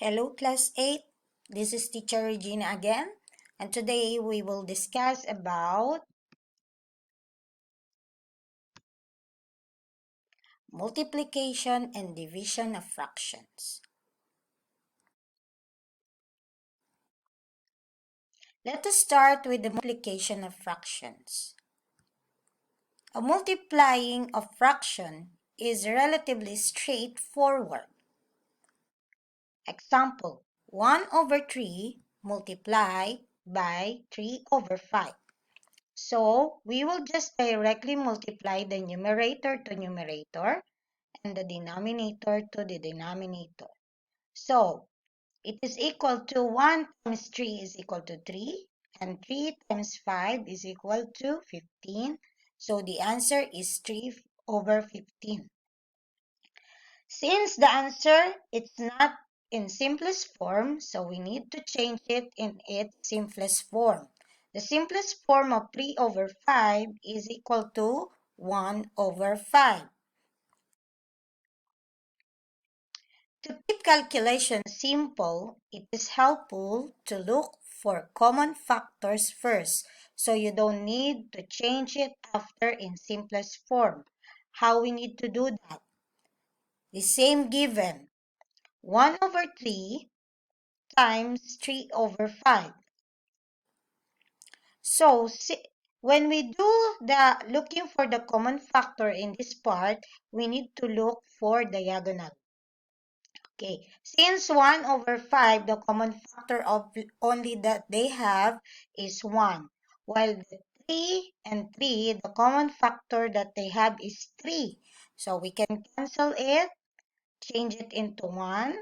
Hello class 8, this is teacher Regina again, and today we will discuss about multiplication and division of fractions. Let us start with the multiplication of fractions. A multiplying of fraction is relatively straightforward. Example, 1 over 3 multiplied by 3 over 5. So, we will just directly multiply the numerator to numerator and the denominator to the denominator. So, it is equal to 1 times 3 is equal to 3 and 3 times 5 is equal to 15. So, the answer is 3 over 15. Since the answer is not in simplest form, so we need to change it in its simplest form. The simplest form of 3 over 5 is equal to 1 over 5. To keep calculations simple, it is helpful to look for common factors first, so you don't need to change it after in simplest form. How we need to do that? The same given, 1 over 3 times 3 over 5. So, when we do the looking for the common factor in this part, we need to look for diagonal. Okay, since 1 over 5, the common factor of only that they have is 1, while the 3 and 3, the common factor that they have is 3. So, we can cancel it, change it into 1,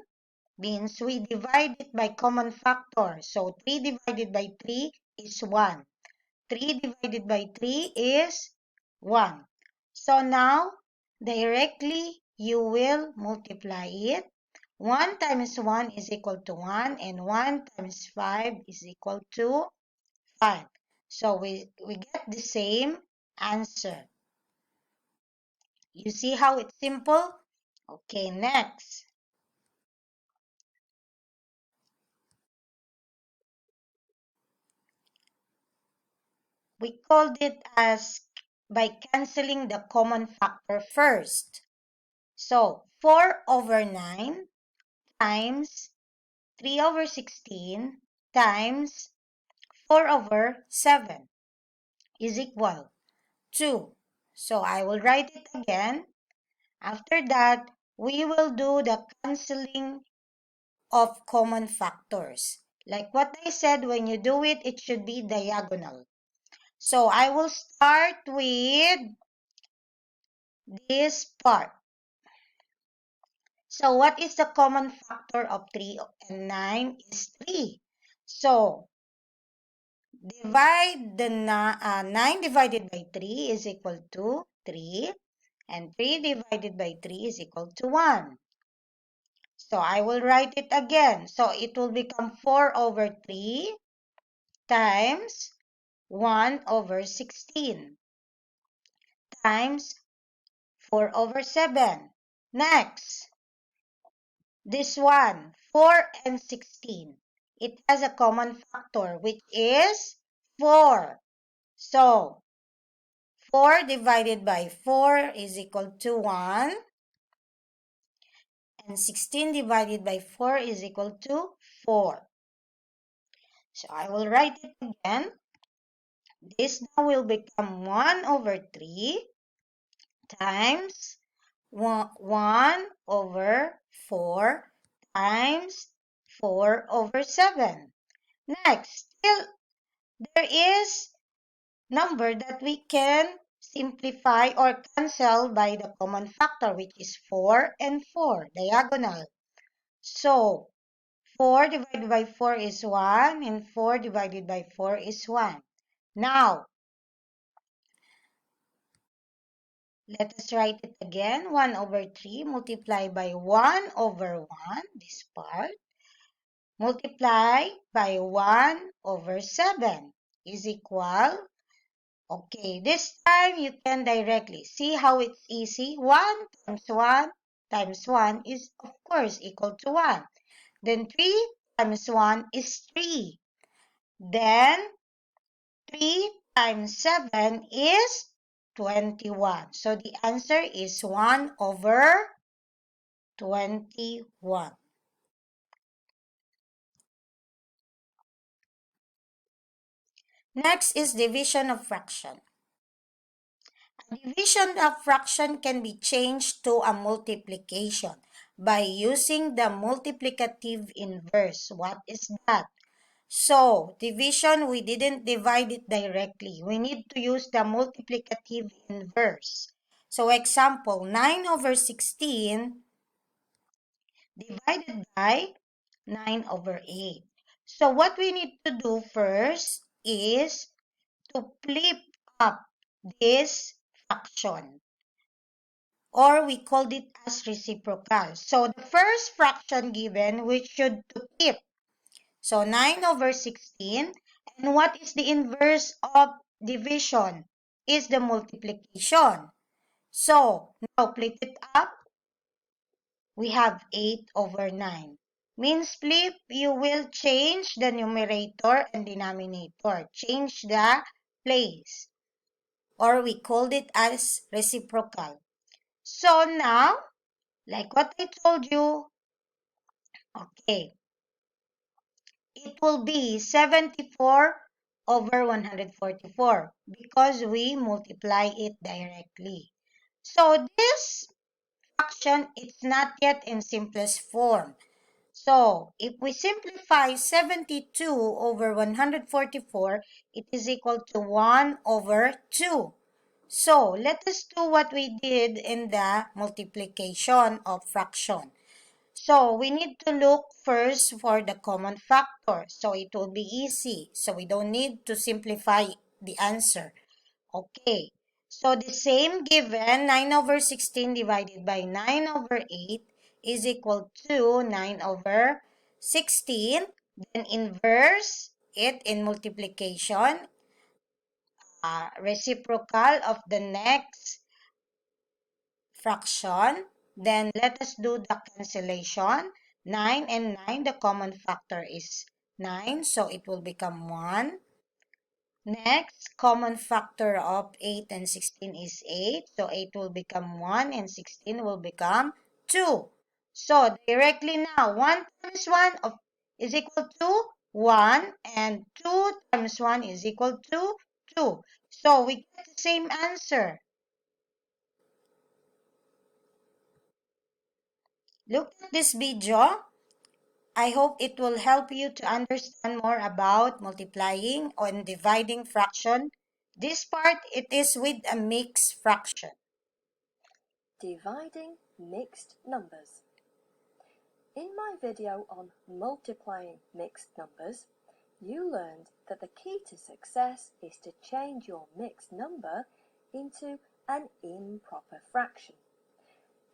means we divide it by common factor. So, 3 divided by 3 is 1. 3 divided by 3 is 1. So, now, directly, you will multiply it. 1 times 1 is equal to 1 and 1 times 5 is equal to 5. So, we get the same answer. You see how it's simple? Okay, next. We called it as by canceling the common factor first. So, 4 over 9 times 3 over 16 times 4 over 7 is equal to. So, I will write it again. After that, we will do the canceling of common factors. Like what I said, when you do it, it should be diagonal. So, I will start with this part. So, what is the common factor of 3 and 9 is 3. So, divide the 9 divided by 3 is equal to 3 and 3 divided by 3 is equal to 1. So, I will write it again. So, it will become 4 over 3 times 1 over 16 times 4 over 7. Next, this one, 4 and 16. It has a common factor which is 4. So, 4 divided by 4 is equal to 1. And 16 divided by 4 is equal to 4. So, I will write it again. This now will become 1 over 3 times 1 over 4 times 4 over 7. Next, still there is number that we can simplify or cancel by the common factor, which is 4 and 4, diagonal. So, 4 divided by 4 is 1 and 4 divided by 4 is 1. Now, let us write it again. 1 over 3 multiplied by 1 over 1, this part, multiply by 1 over 7 is equal. Okay, this time you can directly see how it's easy. 1 times 1 times 1 is, of course, equal to 1. Then 3 times 1 is 3. Then 3 times 7 is 21. So the answer is 1 over 21. Next is division of fraction. A division of fraction can be changed to a multiplication by using the multiplicative inverse. What is that? So, division, we didn't divide it directly. We need to use the multiplicative inverse. So, example, 9 over 16 divided by 9 over 8. So, what we need to do first is to flip up this fraction, or we called it as reciprocal. So, the first fraction given, we should to keep. So, 9 over 16. And what is the inverse of division? Is the multiplication. So, now split it up. We have 8 over 9. Means flip, you will change the numerator and denominator. Change the place. Or we called it as reciprocal. So now, like what I told you, okay, it will be 74 over 144 because we multiply it directly. So this fraction, it's not yet in simplest form. So if we simplify 72 over 144, it is equal to 1 over 2. So let us do what we did in the multiplication of fraction. So we need to look first for the common factor. So it will be easy. So we don't need to simplify the answer. Okay. So the same given, 9 over 16 divided by 9 over 8 is equal to 9 over 16. Then inverse it in multiplication. Reciprocal of the next fraction. Then let us do the cancellation. 9 and 9, the common factor is 9, so it will become 1. Next, common factor of 8 and 16 is 8, so 8 will become 1 and 16 will become 2. So directly now, 1 times 1 is equal to 1 and 2 times 1 is equal to 2. So we get the same answer. Look at this video. I hope it will help you to understand more about multiplying and dividing fraction. This part, it is with a mixed fraction. Dividing mixed numbers. In my video on multiplying mixed numbers, you learned that the key to success is to change your mixed number into an improper fraction.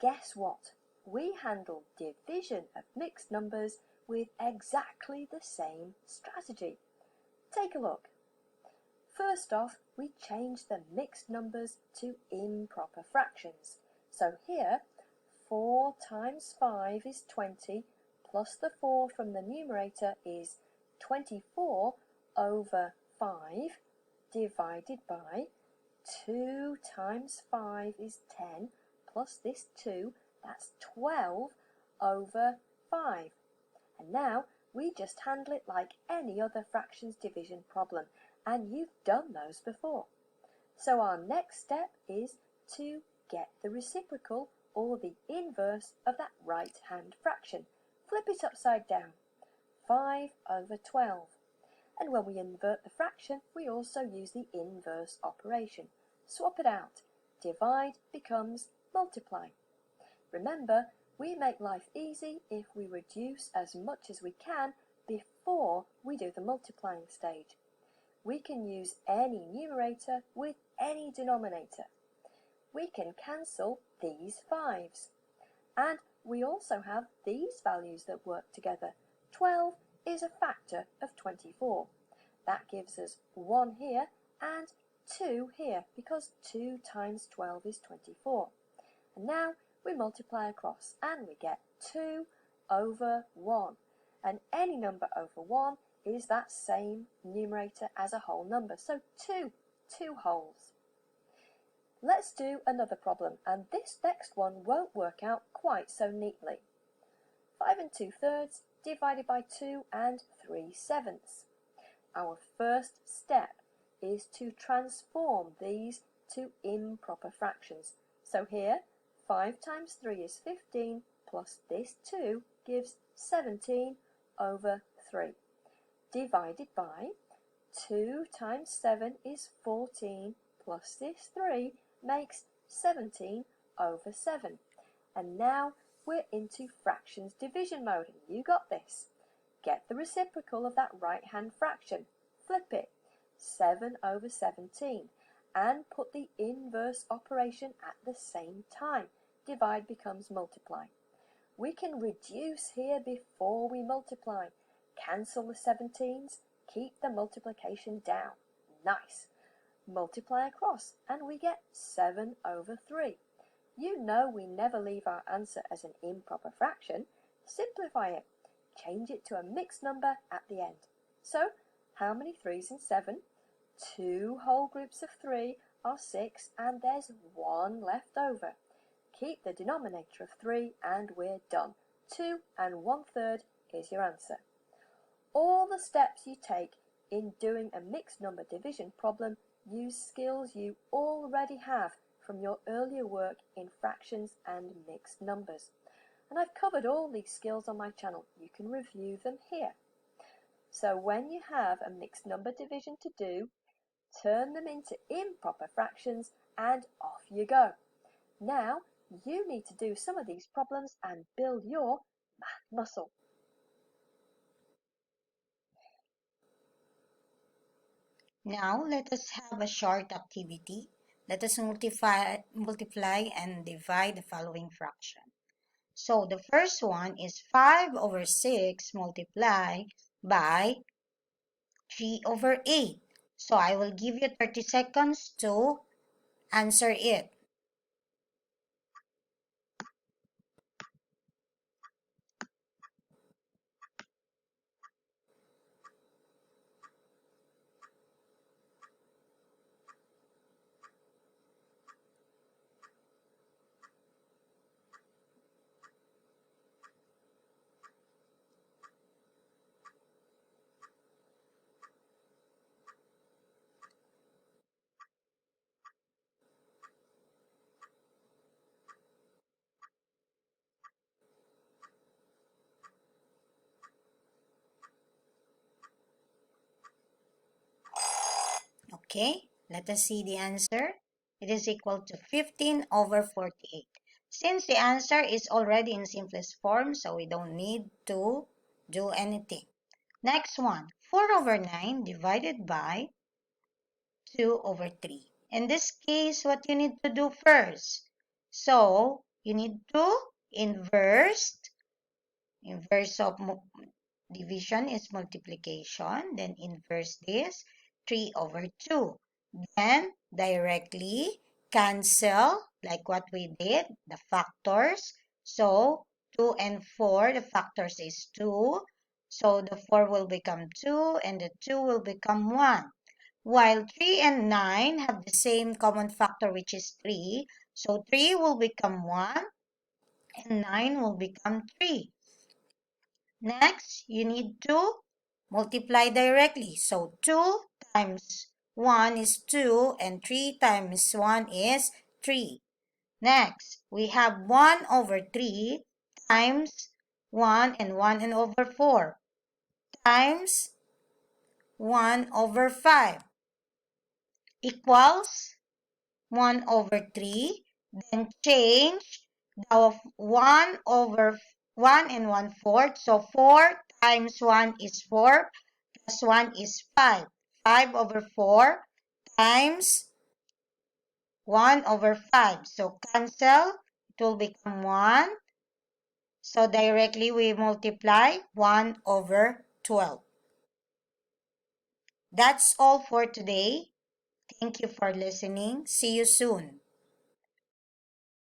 Guess what? We handle division of mixed numbers with exactly the same strategy. Take a look. First off, we change the mixed numbers to improper fractions. So here, 4 times 5 is 20, plus the 4 from the numerator is 24 over 5, divided by 2 times 5 is 10, plus this 2, that's 12 over 5. And now we just handle it like any other fractions division problem, and you've done those before. So our next step is to get the reciprocal or the inverse of that right hand fraction. Flip it upside down. 5 over 12. And when we invert the fraction, we also use the inverse operation. Swap it out. Divide becomes multiply. Remember, we make life easy if we reduce as much as we can before we do the multiplying stage. We can use any numerator with any denominator. We can cancel these 5's. And we also have these values that work together. 12 is a factor of 24. That gives us 1 here and 2 here, because 2 times 12 is 24. And now we multiply across and we get 2 over 1. and any number over 1 is that same numerator as a whole number, so 2 wholes. Let's do another problem, and this next one won't work out quite so neatly. 5 2/3 divided by 2 3/7. Our first step is to transform these to improper fractions. So here, 5 times 3 is 15, plus this 2 gives 17 over 3, divided by 2 times 7 is 14, plus this 3 makes 17 over 7. And now we're into fractions division mode, and you got this. Get the reciprocal of that right-hand fraction, flip it, 7 over 17, and put the inverse operation at the same time. Divide becomes multiply. We can reduce here before we multiply. Cancel the 17s, keep the multiplication down. Nice. Multiply across, and we get 7 over 3. You know we never leave our answer as an improper fraction. Simplify it. Change it to a mixed number at the end. So, how many 3s in 7? 2 whole groups of 3 are 6, and there's 1 left over. Keep the denominator of 3, and we're done. 2 1/3 is your answer. All the steps you take in doing a mixed number division problem use skills you already have from your earlier work in fractions and mixed numbers. And I've covered all these skills on my channel. You can review them here. So when you have a mixed number division to do, turn them into improper fractions and off you go. Now you need to do some of these problems and build your math muscle. Now let us have a short activity. Let us multiply and divide the following fraction. So the first one is 5 over 6 multiplied by 3 over 8. So I will give you 30 seconds to answer it. Okay, let us see the answer. It is equal to 15 over 48. Since the answer is already in simplest form, so we don't need to do anything. Next one, 4 over 9 divided by 2 over 3. In this case, what you need to do first? So, you need to inverse. Inverse of division is multiplication. Then inverse this, 3 over 2. Then directly cancel like what we did, the factors. So 2 and 4, the factors is 2. So the 4 will become 2 and the 2 will become 1. While 3 and 9 have the same common factor, which is 3. So 3 will become 1 and 9 will become 3. Next, you need to multiply directly. So 2 times 1 is 2 and 3 times 1 is 3. Next, we have 1 over 3 times 1 and over 4 times 1 over 5 equals 1 over 3. Then change the 1 over 1 and 1/4. So 4 times 1 is 4 plus 1 is 5. 5 over 4 times 1 over 5. So cancel. It will become 1. So directly we multiply 1 over 12. That's all for today. Thank you for listening. See you soon.